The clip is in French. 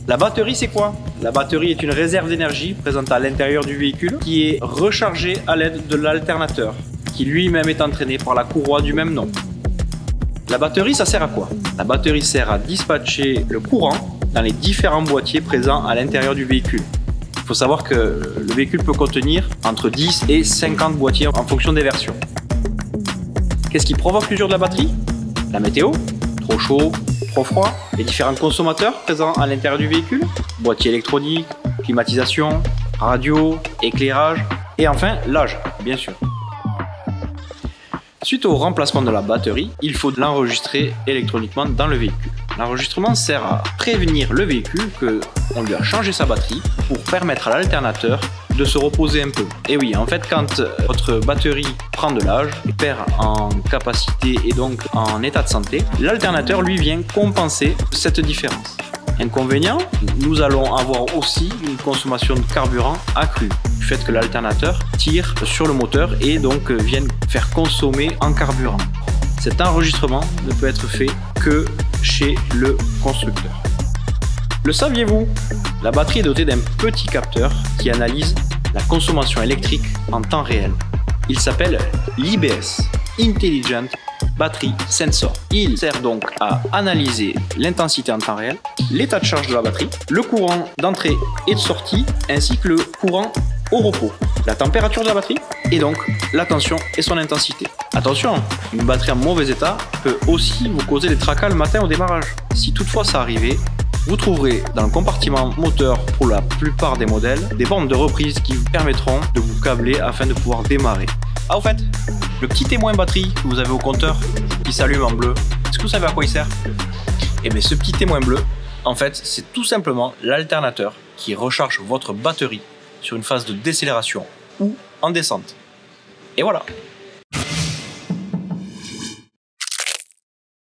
La batterie, c'est quoi? La batterie est une réserve d'énergie présente à l'intérieur du véhicule qui est rechargée à l'aide de l'alternateur, qui lui-même est entraîné par la courroie du même nom. La batterie, ça sert à quoi? La batterie sert à dispatcher le courant dans les différents boîtiers présents à l'intérieur du véhicule. Il faut savoir que le véhicule peut contenir entre 10 et 50 boîtiers en fonction des versions. Qu'est-ce qui provoque l'usure de la batterie? La météo, trop chaud, trop froid, les différents consommateurs présents à l'intérieur du véhicule, boîtier électronique, climatisation, radio, éclairage, et enfin l'âge, bien sûr. Suite au remplacement de la batterie, il faut l'enregistrer électroniquement dans le véhicule. L'enregistrement sert à prévenir le véhicule qu'on lui a changé sa batterie pour permettre à l'alternateur de se reposer un peu. Et oui, en fait, quand votre batterie prend de l'âge, perd en capacité et donc en état de santé, l'alternateur lui vient compenser cette différence. Inconvénient, nous allons avoir aussi une consommation de carburant accrue, du fait que l'alternateur tire sur le moteur et donc vienne faire consommer en carburant. Cet enregistrement ne peut être fait que chez le constructeur. Le saviez-vous? La batterie est dotée d'un petit capteur qui analyse la consommation électrique en temps réel. Il s'appelle l'IBS, Intelligent Battery Sensor. Il sert donc à analyser l'intensité en temps réel, l'état de charge de la batterie, le courant d'entrée et de sortie, ainsi que le courant au repos, la température de la batterie et donc la tension et son intensité. Attention, une batterie en mauvais état peut aussi vous causer des tracas le matin au démarrage. Si toutefois ça arrivait, vous trouverez dans le compartiment moteur pour la plupart des modèles des bornes de reprise qui vous permettront de vous câbler afin de pouvoir démarrer. Ah au fait, le petit témoin batterie que vous avez au compteur qui s'allume en bleu, est-ce que vous savez à quoi il sert? Eh bien ce petit témoin bleu, en fait c'est tout simplement l'alternateur qui recharge votre batterie sur une phase de décélération ou en descente. Et voilà.